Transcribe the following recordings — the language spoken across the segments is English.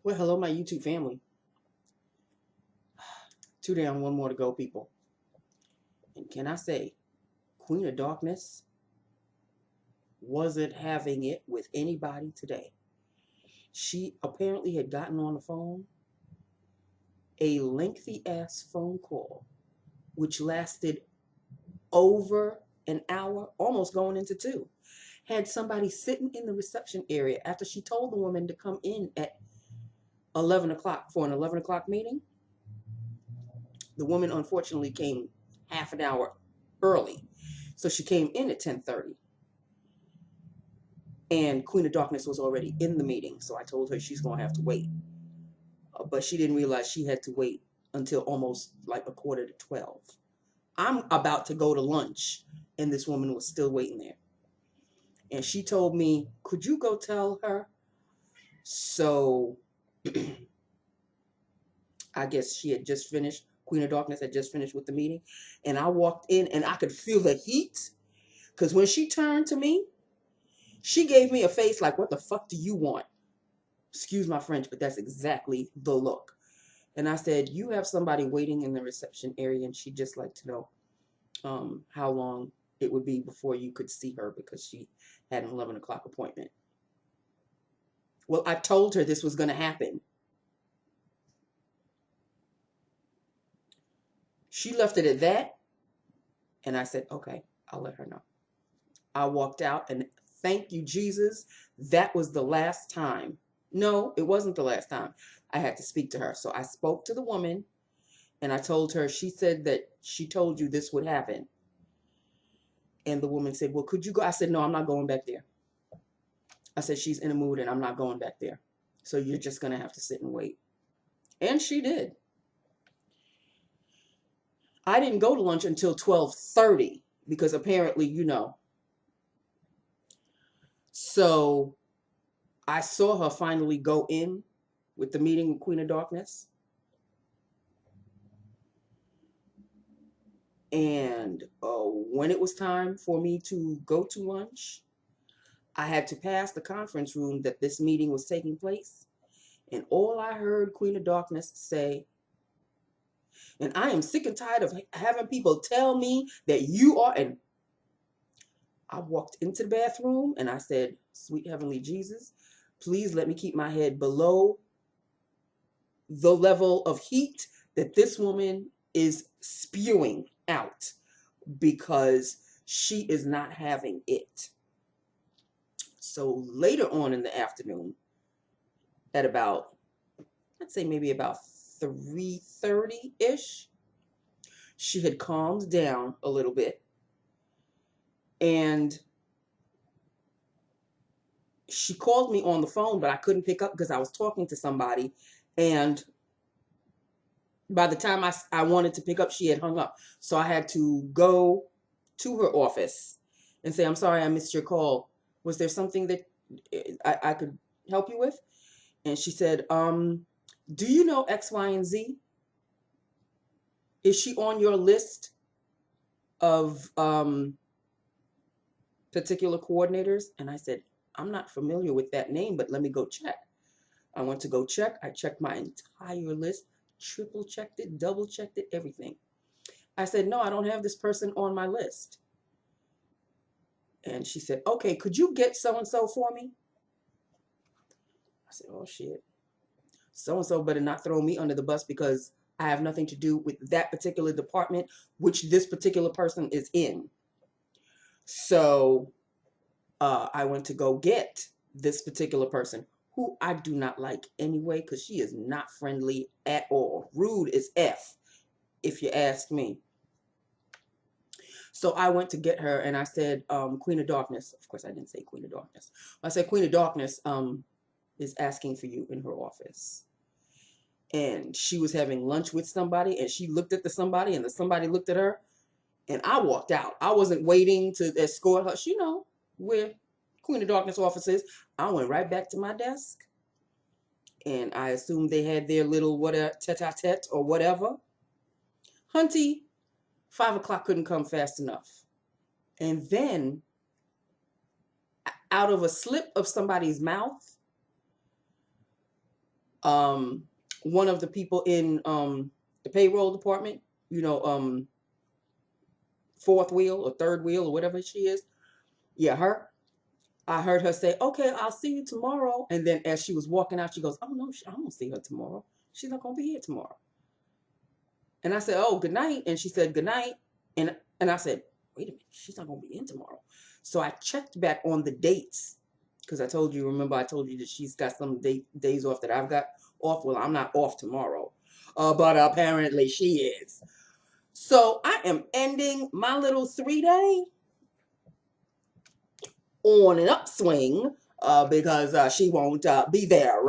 Well, hello, my YouTube family. Two down, one more to go, people. And can I say, Queen of Darkness wasn't having it with anybody today. She apparently had gotten on the phone, a lengthy ass phone call, which lasted over an hour, almost going into two. Had somebody sitting in the reception area after she told the woman to come in at 11 o'clock for an 11 o'clock meeting. The woman unfortunately came half an hour early. So she came in at 10:30. And Queen of Darkness was already in the meeting. So I told her she's going to have to wait. But she didn't realize she had to wait until almost like a quarter to 12. I'm about to go to lunch, and this woman was still waiting there. And she told me, could you go tell her? So I guess she had just finished. Queen of Darkness had just finished with the meeting. And I walked in, and I could feel the heat. Because when she turned to me, she gave me a face like, what the fuck do you want? Excuse my French, but that's exactly the look. And I said, you have somebody waiting in the reception area, and she'd just like to know how long it would be before you could see her because she had an 11 o'clock appointment. Well, I told her this was going to happen. She left it at that, and I said, okay, I'll let her know. I walked out, and thank you, Jesus, that was the last time. No, it wasn't the last time I had to speak to her. So I spoke to the woman, and I told her, she said that she told you this would happen. And the woman said, well, could you go? I said, no, I'm not going back there. I said, she's in a mood, and I'm not going back there. So you're just going to have to sit and wait. And she did. I didn't go to lunch until 12:30 because apparently, So I saw her finally go in with the meeting with Queen of Darkness. And when it was time for me to go to lunch, I had to pass the conference room that this meeting was taking place. And all I heard Queen of Darkness say, and I am sick and tired of having people tell me that you are, and I walked into the bathroom and I said, sweet heavenly Jesus, please let me keep my head below the level of heat that this woman is spewing out because she is not having it. So later on in the afternoon, at about, I'd say maybe about 3:30-ish, she had calmed down a little bit. And she called me on the phone, but I couldn't pick up because I was talking to somebody. And by the time I wanted to pick up, she had hung up. So I had to go to her office and say, I'm sorry, I missed your call. Was there something that I could help you with? And she said, do you know X, Y, and Z? Is she on your list of particular coordinators? And I said, I'm not familiar with that name, but let me go check. I went to go check. I checked my entire list, triple checked it, double checked it, everything. I said, no, I don't have this person on my list. And she said, okay, could you get so-and-so for me? I said, oh, shit. So-and-so better not throw me under the bus because I have nothing to do with that particular department, which this particular person is in. So I went to go get this particular person, who I do not like anyway, because she is not friendly at all. Rude as F, if you ask me. So I went to get her, and I said, Queen of Darkness. Of course, I didn't say Queen of Darkness. I said, Queen of Darkness is asking for you in her office. And she was having lunch with somebody, and she looked at the somebody, and the somebody looked at her, and I walked out. I wasn't waiting to escort her. You know where Queen of Darkness office is. I went right back to my desk, and I assumed they had their little whatever tete-a-tete or whatever. Hunty, 5 o'clock couldn't come fast enough. And then, out of a slip of somebody's mouth, One of the people in the payroll department, you know, fourth wheel or third wheel or whatever she is. Yeah, her. I heard her say, "Okay, I'll see you tomorrow." And then as she was walking out, she goes, "Oh no, I won't see her tomorrow. She's not gonna be here tomorrow." And I said, "Oh, good night." And she said, "Good night." And I said, "Wait a minute, she's not gonna be in tomorrow." So I checked back on the dates because I told you. Remember, I told you that she's got some days off that I've got off. Well, I'm not off tomorrow, but apparently she is. So I am ending my little 3-day on an upswing because she won't be there.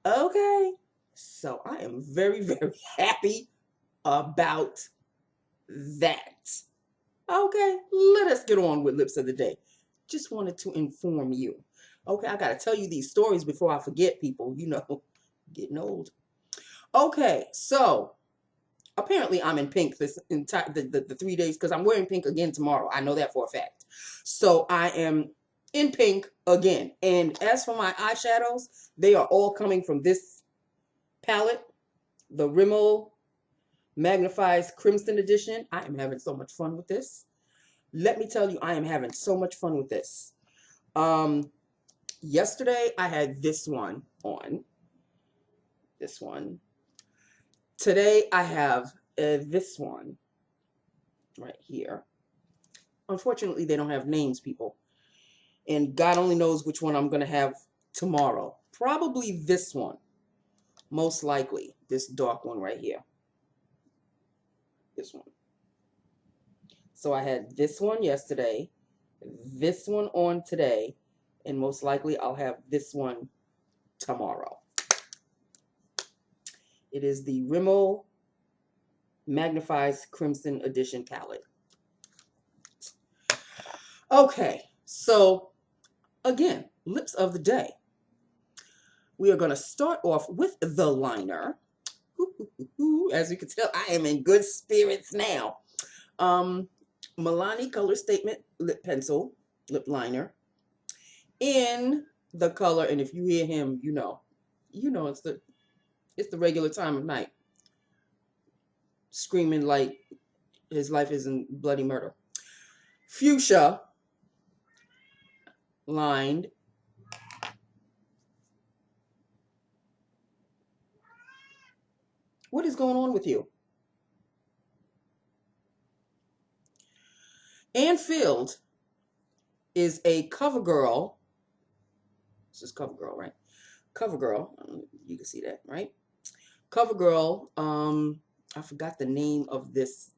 Okay. So I am very, very happy about that. Okay, let us get on with Lips of the Day. Just wanted to inform you. Okay, I got to tell you these stories before I forget, people. You know, getting old. Okay, so apparently I'm in pink this entire the 3 days because I'm wearing pink again tomorrow. I know that for a fact. So I am in pink again. And as for my eyeshadows, they are all coming from this palette, the Rimmel Magnif'Eyes Crimson Edition. I am having so much fun with this. Let me tell you, I am having so much fun with this. Yesterday I had this one on. This one. Today I have this one right here. Unfortunately, they don't have names, people. And God only knows which one I'm going to have tomorrow. Probably this one. Most likely. This dark one right here. This one. So I had this one yesterday, this one on today, and most likely I'll have this one tomorrow. It is the Rimmel Magnif'Eyes Crimson Edition palette. Okay, so again, lips of the day. We are going to start off with the liner. As you can tell, I am in good spirits now. Milani Color Statement Lip Pencil, lip liner, in the color, and if you hear him, you know it's the regular time of night, screaming like his life is in bloody murder. Fuchsia lined. What is going on with you? And filled is a Covergirl. This is Covergirl, right? Covergirl. You can see that, right? Covergirl. I forgot the name of this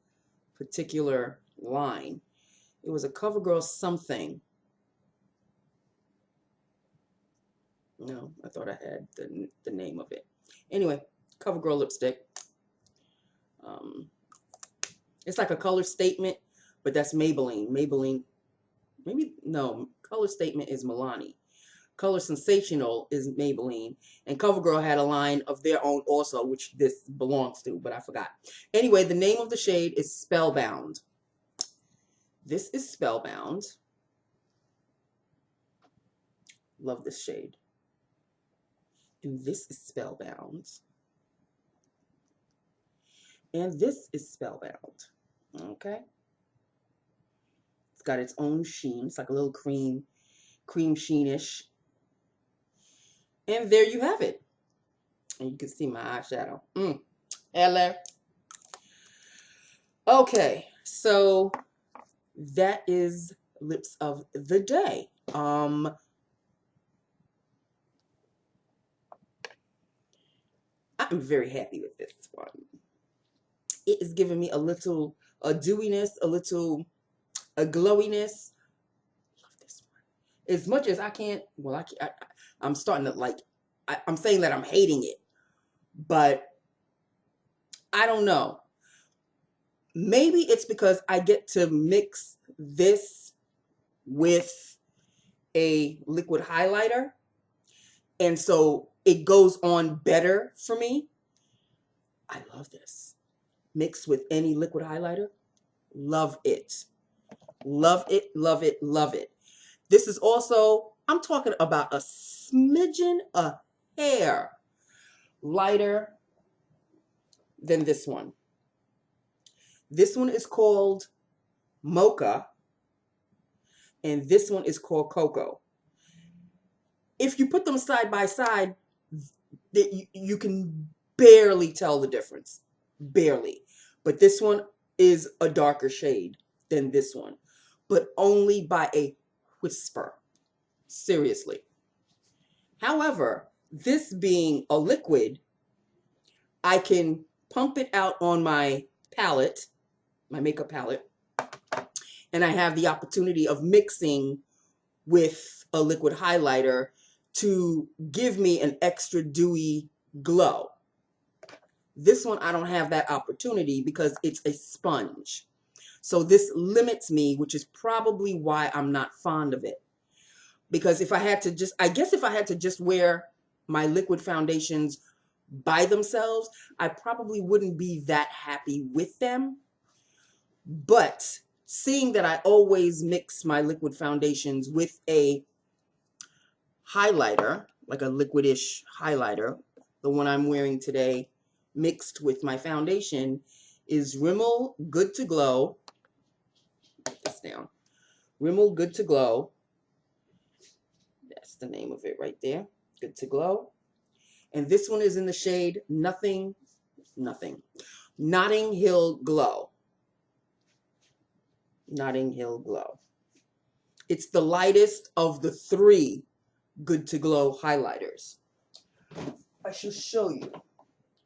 particular line. It was a Covergirl something. No, I thought I had the name of it. Anyway, Covergirl lipstick. It's like a color statement, but that's Maybelline. Maybelline, maybe, no, color statement is Milani. Color Sensational is Maybelline. And Covergirl had a line of their own also, which this belongs to, but I forgot. Anyway, the name of the shade is Spellbound. This is Spellbound. Love this shade. And this is Spellbound. And this is Spellbound. Okay. It's got its own sheen. It's like a little cream sheenish. And there you have it. And you can see my eyeshadow. Hello. Okay. So that is lips of the day. I'm very happy with this one. It is giving me a little dewiness, a glowiness. Love this one. As much as I can't, well, I'm starting to like, I'm saying that I'm hating it, but I don't know. Maybe it's because I get to mix this with a liquid highlighter, and so it goes on better for me. I love this. Mixed with any liquid highlighter. Love it. Love it, love it, love it. This is also, I'm talking about a smidgen, a hair lighter than this one. This one is called Mocha, and this one is called Cocoa. If you put them side by side, you can barely tell the difference. Barely. But this one is a darker shade than this one, but only by a whisper. Seriously. However, this being a liquid, I can pump it out on my palette, my makeup palette, and I have the opportunity of mixing with a liquid highlighter to give me an extra dewy glow. This one, I don't have that opportunity because it's a sponge. So this limits me, which is probably why I'm not fond of it. Because if I had to just, I guess if I had to just wear my liquid foundations by themselves, I probably wouldn't be that happy with them. But seeing that I always mix my liquid foundations with a highlighter, like a liquidish highlighter, the one I'm wearing today, mixed with my foundation, is Rimmel Good to Glow. Put this down. Rimmel Good to Glow. That's the name of it right there. Good to Glow. And this one is in the shade Notting Hill Glow. Notting Hill Glow. It's the lightest of the 3 Good to Glow highlighters. I shall show you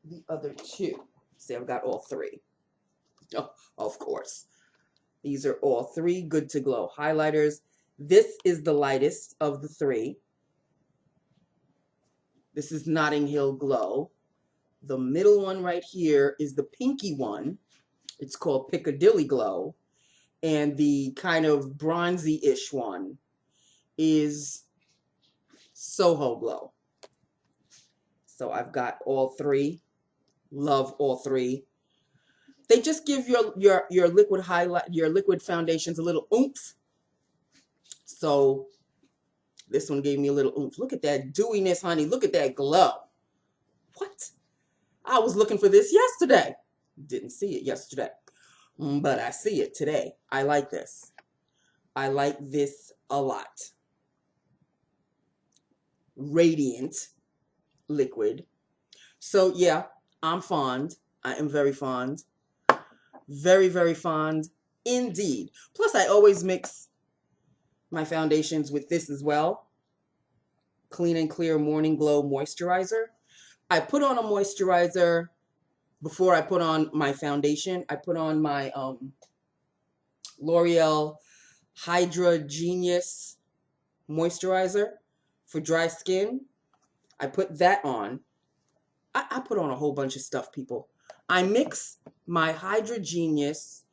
the other 2. See, I've got all 3. Oh, of course. These are all 3 Good to Glow highlighters. This is the lightest of the 3. This is Notting Hill Glow. The middle one right here is the pinky one. It's called Piccadilly Glow. And the kind of bronzy-ish one is Soho Glow. So I've got all 3. Love all 3. They just give your liquid highlight, your liquid foundations a little oomph. So this one gave me a little oomph. Look at that dewiness, honey. Look at that glow. What? I was looking for this yesterday. Didn't see it yesterday, but I see it today. I like this. I like this a lot. Radiant liquid. So yeah, I'm fond. I am very fond. Very, very fond indeed. Plus, I always mix my foundations with this as well. Clean and Clear Morning Glow Moisturizer. I put on a moisturizer before I put on my foundation. I put on my L'Oreal Hydra Genius Moisturizer for dry skin. I put that on. I put on a whole bunch of stuff, people. I mix my Hydra Genius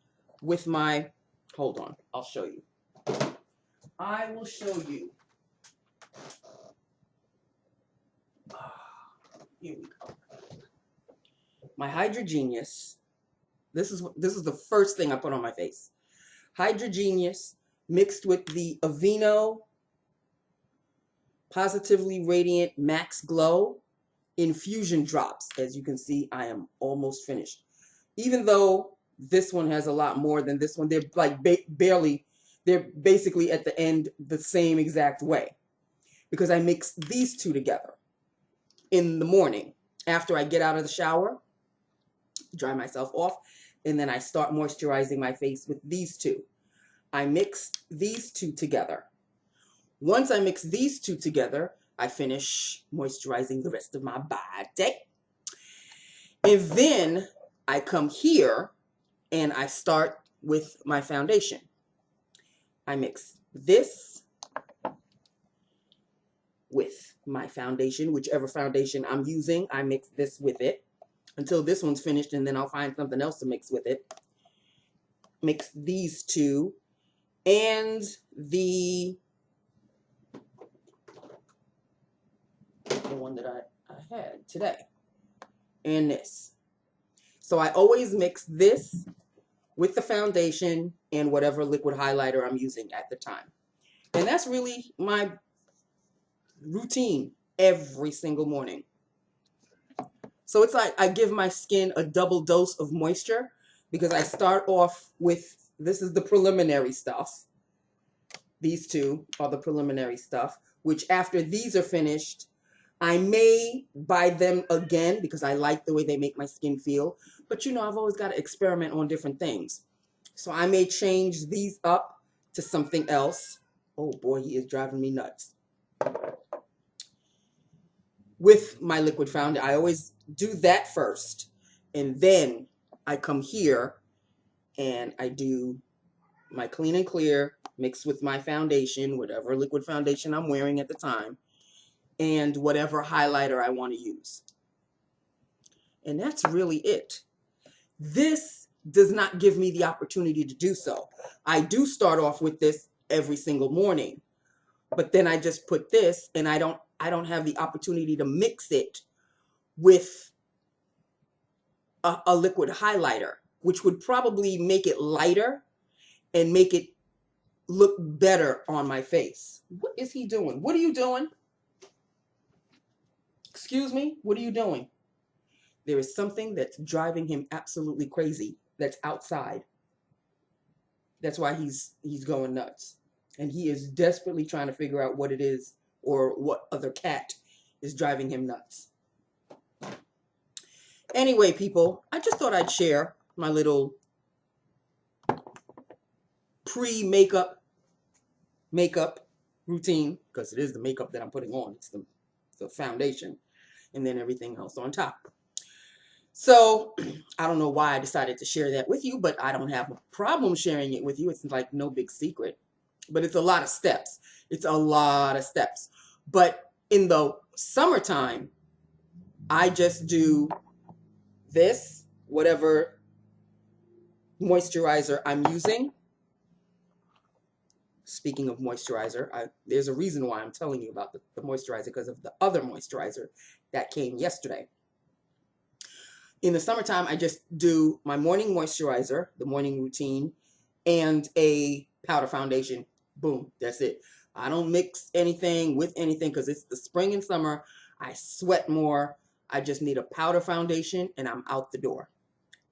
with my, hold on, I'll show you. I will show you. Here we go. My Hydra Genius. This is the first thing I put on my face. Hydra Genius mixed with the Avon Positively Radiant Max Glow infusion drops. As you can see, I am almost finished. Even though this one has a lot more than this one, they're like barely, they're basically at the end the same exact way. Because I mix these 2 together in the morning after I get out of the shower, dry myself off, and then I start moisturizing my face with these 2. I mix these 2 together. Once I mix these 2 together, I finish moisturizing the rest of my body. And then I come here and I start with my foundation. I mix this with my foundation, whichever foundation I'm using, I mix this with it until this one's finished, and then I'll find something else to mix with it. Mix these 2 and the one that I had today, and this. So I always mix this with the foundation and whatever liquid highlighter I'm using at the time. And that's really my routine every single morning. So it's like I give my skin a double dose of moisture because I start off with, this is the preliminary stuff. These two are the preliminary stuff, which after these are finished, I may buy them again because I like the way they make my skin feel. But you know, I've always got to experiment on different things. So I may change these up to something else. Oh boy, he is driving me nuts. With my liquid foundation, I always do that first. And then I come here and I do my Clean and Clear mixed with my foundation, whatever liquid foundation I'm wearing at the time, and whatever highlighter I want to use. And that's really it. This does not give me the opportunity to do so. I do start off with this every single morning, but then I just put this, and I don't have the opportunity to mix it with a liquid highlighter, which would probably make it lighter and make it look better on my face. What is he doing? What are you doing? Excuse me? What are you doing? There is something that's driving him absolutely crazy that's outside. That's why he's going nuts. And he is desperately trying to figure out what it is or what other cat is driving him nuts. Anyway, people, I just thought I'd share my little pre-makeup routine, because it is the makeup that I'm putting on. It's the foundation and then everything else on top. So I don't know why I decided to share that with you, but I don't have a problem sharing it with you. It's like no big secret, but it's a lot of steps. It's a lot of steps. But in the summertime, I just do this, whatever moisturizer I'm using. Speaking of moisturizer, there's a reason why I'm telling you about the moisturizer, because of the other moisturizer that came yesterday. In the summertime, I just do my morning moisturizer, the morning routine, and a powder foundation. Boom, that's it. I don't mix anything with anything because it's the spring and summer. I sweat more. I just need a powder foundation and I'm out the door.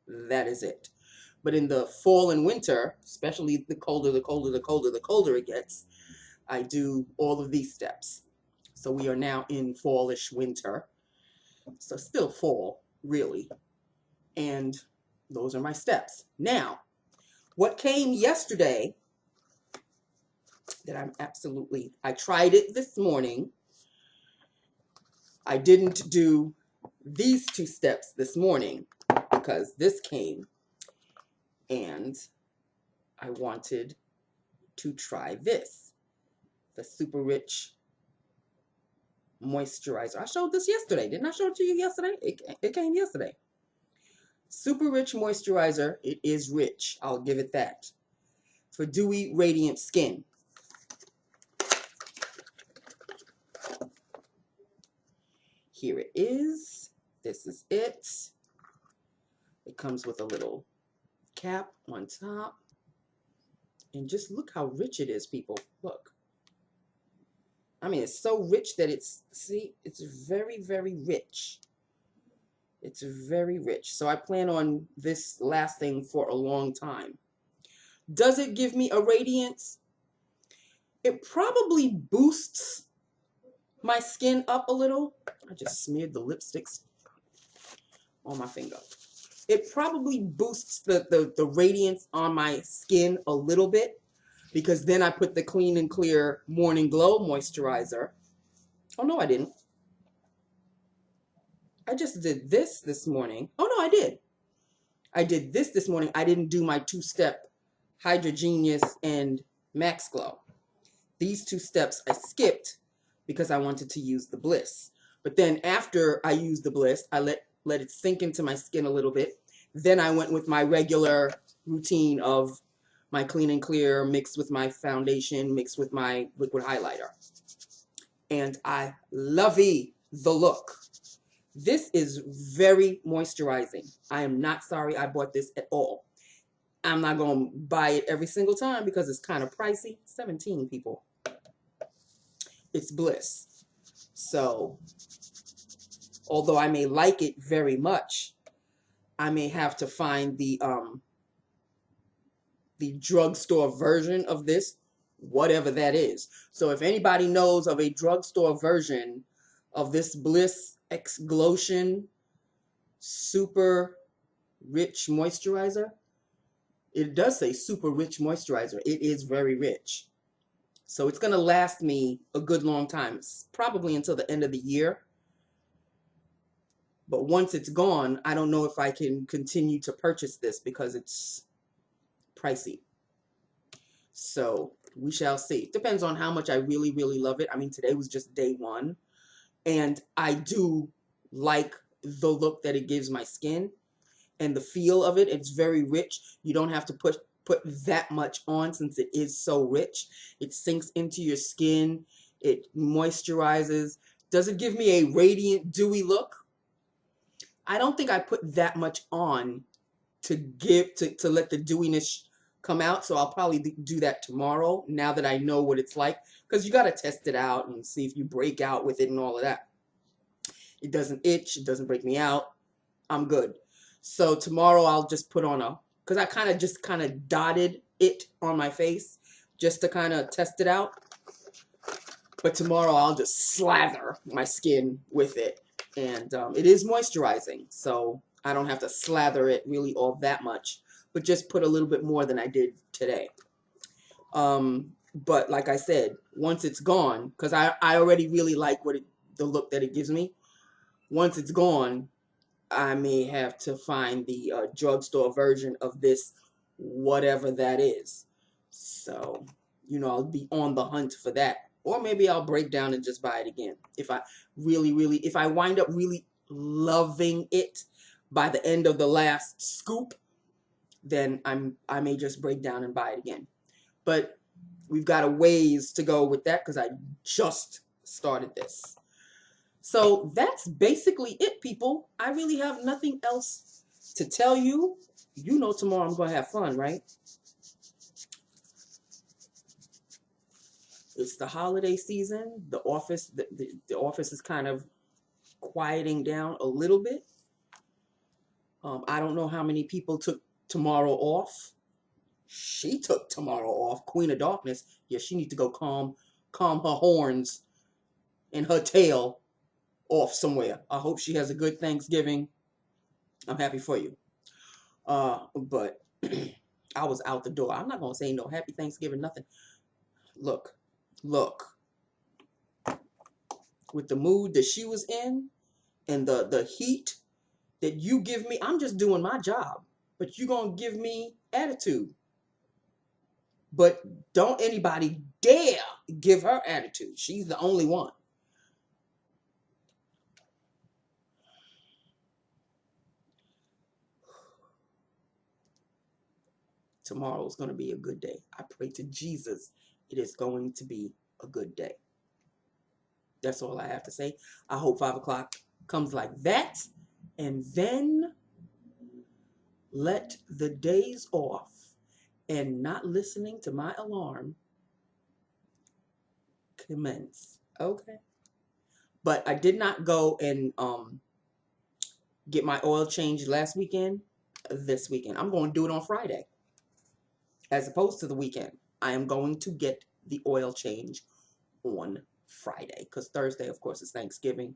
That is it. But in the fall and winter, especially the colder it gets, I do all of these steps. So we are now in fallish winter. So still fall, really. And those are my steps. Now, what came yesterday that I tried it this morning. I didn't do these two steps this morning because this came and I wanted to try this, the Super Rich Moisturizer. I showed this yesterday. Didn't I show it to you yesterday? It came yesterday. Super Rich Moisturizer. It is rich. I'll give it that. For dewy, radiant skin. Here it is. This is it. It comes with a little cap on top. And just look how rich it is, people. Look. I mean, it's so rich that it's very, very rich. It's very rich. So I plan on this lasting for a long time. Does it give me a radiance? It probably boosts my skin up a little. I just smeared the lipsticks on my finger. It probably boosts the radiance on my skin a little bit because then I put the Clean and Clear Morning Glow Moisturizer. Oh, no, I didn't. I just did this morning. Oh, no, I did. I did this morning. I didn't do my two-step Hydra Genius and Max Glow. These two steps I skipped because I wanted to use the Bliss. But then after I used the Bliss, I let it sink into my skin a little bit. Then I went with my regular routine of my Clean and Clear mixed with my foundation, mixed with my liquid highlighter. And I love-y the look. This is very moisturizing. I am not sorry I bought this at all. I'm not going to buy it every single time because it's kind of pricey. 17 people. It's Bliss. So Although I may like it very much, I may have to find the drugstore version of this, whatever that is. So if anybody knows of a drugstore version of this Bliss Explosion Super Rich Moisturizer, it does say Super Rich Moisturizer. It is very rich. So it's going to last me a good long time, probably until the end of the year. But once it's gone, I don't know if I can continue to purchase this because it's pricey. So we shall see. Depends on how much I really, really love it. I mean, today was just day one. And I do like the look that it gives my skin and the feel of it. It's very rich. You don't have to put that much on since it is so rich. It sinks into your skin. It moisturizes. Does it give me a radiant, dewy look? I don't think I put that much on to let the dewiness come out. So I'll probably do that tomorrow now that I know what it's like. Because you got to test it out and see if you break out with it and all of that. It doesn't itch. It doesn't break me out. I'm good. So tomorrow I'll just put on because I kind of dotted it on my face just to kind of test it out. But tomorrow I'll just slather my skin with it. And it is moisturizing, so I don't have to slather it really all that much, but just put a little bit more than I did today. But like I said, once it's gone, because I already really like the look that it gives me. Once it's gone, I may have to find the drugstore version of this, whatever that is. So, I'll be on the hunt for that. Or maybe I'll break down and just buy it again. If I wind up really loving it by the end of the last scoop, then I may just break down and buy it again. But we've got a ways to go with that because I just started this. So that's basically it, people. I really have nothing else to tell you. Tomorrow I'm going to have fun, right? It's the holiday season. The office is kind of quieting down a little bit. I don't know how many people took tomorrow off. She took tomorrow off. Queen of Darkness. Yeah, she needs to go calm her horns and her tail off somewhere. I hope she has a good Thanksgiving. I'm happy for you. But I was out the door. I'm not going to say no happy Thanksgiving, nothing. Look. With the mood that she was in and the heat that you give me, I'm just doing my job. But you're going to give me attitude. But don't anybody dare give her attitude. She's the only one. Tomorrow is going to be a good day. I pray to Jesus it is going to be a good day. That's all I have to say. I hope 5 o'clock comes like that. And then let the days off and not listening to my alarm commence. Okay. But I did not go and get my oil changed last weekend. This weekend. I'm going to do it on Friday. As opposed to the weekend. I am going to get the oil change on Friday. Because Thursday, of course, is Thanksgiving.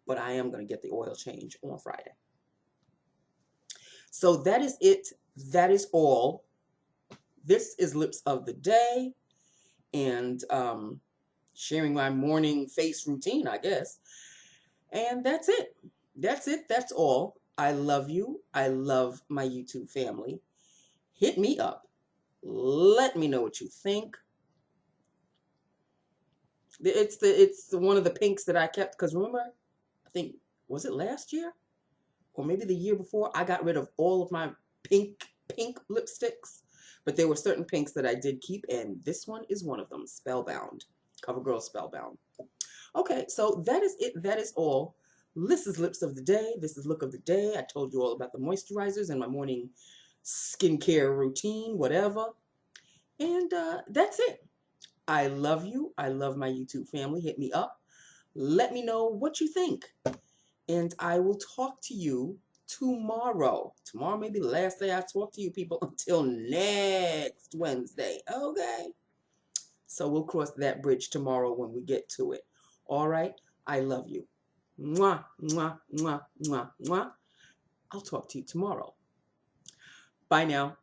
But I am going to get the oil change on Friday. So that is it. That is all. This is Lips of the Day. And sharing my morning face routine, I guess. And that's it. That's it. That's all. I love you. I love my YouTube family. Hit me up. Let me know what you think. It's one of the pinks that I kept because remember, I think was it last year or maybe the year before? I got rid of all of my pink lipsticks, but there were certain pinks that I did keep, and this one is one of them. Spellbound, Covergirl Spellbound. Okay, so that is it. That is all. This is Lips of the Day. This is Look of the Day. I told you all about the moisturizers and my morning skincare routine, whatever. And that's it. I love you. I love my YouTube family. Hit me up. Let me know what you think. And I will talk to you tomorrow. Tomorrow may be the last day I talk to you people until next Wednesday. Okay? So we'll cross that bridge tomorrow when we get to it. All right? I love you. Mwah, mwah, mwah, mwah, mwah. I'll talk to you tomorrow. Bye now.